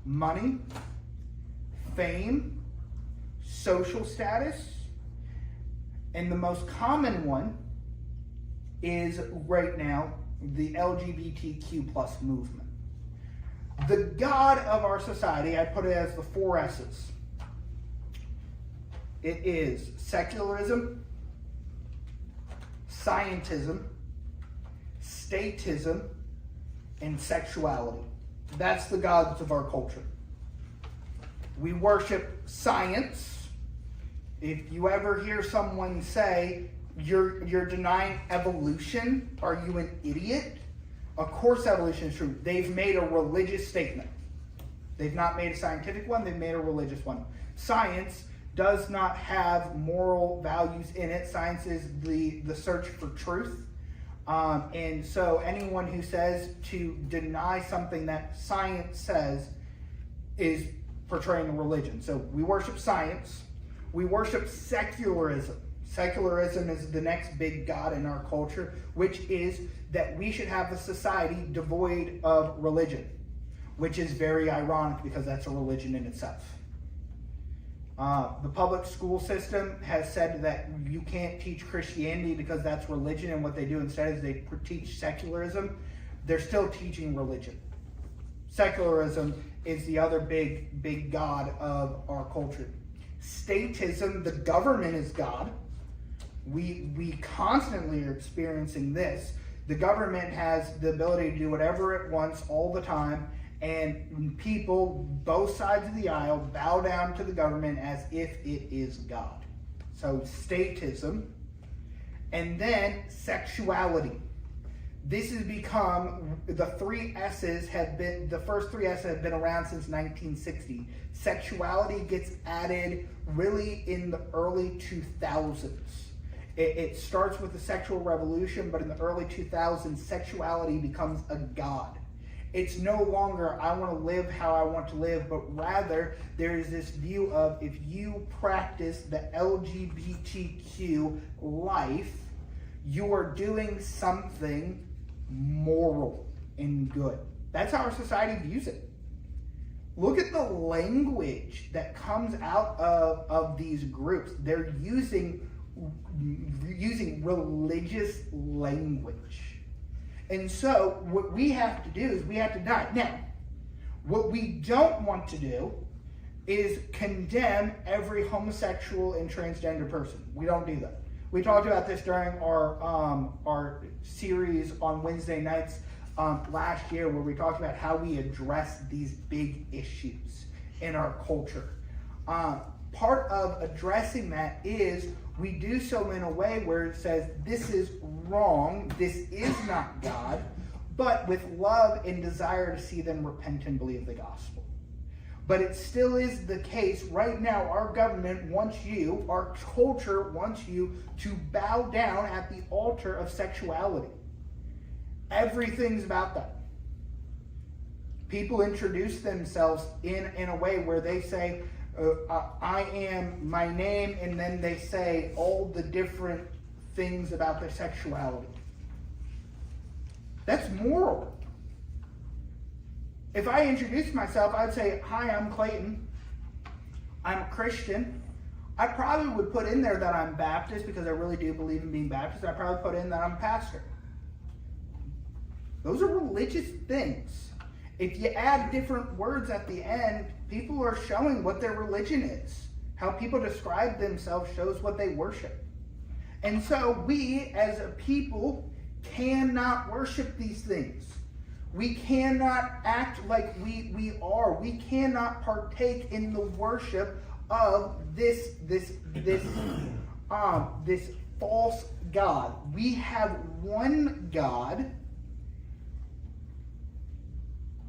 money, fame, social status, and the most common one is right now the LGBTQ plus movement. The God of our society, I put it as the 4 S's. It is secularism, scientism, statism, and sexuality. That's the gods of our culture. We worship science. If you ever hear someone say, you're denying evolution, are you an idiot? Of course evolution is true. They've made a religious statement. They've not made a scientific one, they've made a religious one. Science does not have moral values in it. Science is the search for truth. And so anyone who says to deny something that science says is portraying a religion. So we worship science. We worship secularism. Secularism is the next big god in our culture, which is that we should have a society devoid of religion, which is very ironic because that's a religion in itself. The public school system has said that you can't teach Christianity because that's religion, and what they do instead is they teach secularism. They're still teaching religion. Secularism is the other big god of our culture. Statism, the government is God. We constantly are experiencing this. The government has the ability to do whatever it wants all the time, and people, both sides of the aisle, bow down to the government as if it is God. So statism. And then sexuality. This has become, the 3 S's have been, the first 3 S's have been around since 1960. Sexuality gets added really in the early 2000s. It starts with the sexual revolution, but in the early 2000s, sexuality becomes a god. It's no longer, I want to live how I want to live, but rather there is this view of if you practice the LGBTQ life, you are doing something moral and good. That's how our society views it. Look at the language that comes out of these groups. They're using religious language. And so what we have to do is we have to die. Now, what we don't want to do is condemn every homosexual and transgender person. We don't do that. We talked about this during our series on Wednesday nights last year, where we talked about how we address these big issues in our culture. Part of addressing that is we do so in a way where it says this is wrong, this is not God, but with love and desire to see them repent and believe the gospel. But it still is the case right now. Our government wants you, our culture wants you to bow down at the altar of sexuality. Everything's about that. People introduce themselves in a way where they say, I am my name, and then they say all the different things about their sexuality. That's moral. If I introduced myself, I'd say, hi, I'm Clayton. I'm a Christian. I probably would put in there that I'm Baptist because I really do believe in being Baptist. I'd probably put in that I'm a pastor. Those are religious things. If you add different words at the end, people are showing what their religion is. How people describe themselves shows what they worship. And so we, as a people, cannot worship these things. We cannot act like we are. We cannot partake in the worship of this false god. We have one God,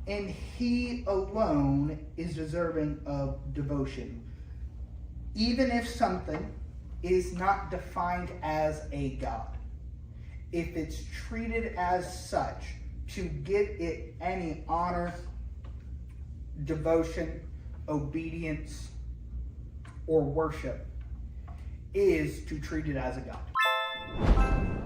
and he alone is deserving of devotion. Even if something is not defined as a god, if it's treated as such, to give it any honor, devotion, obedience, or worship is to treat it as a god.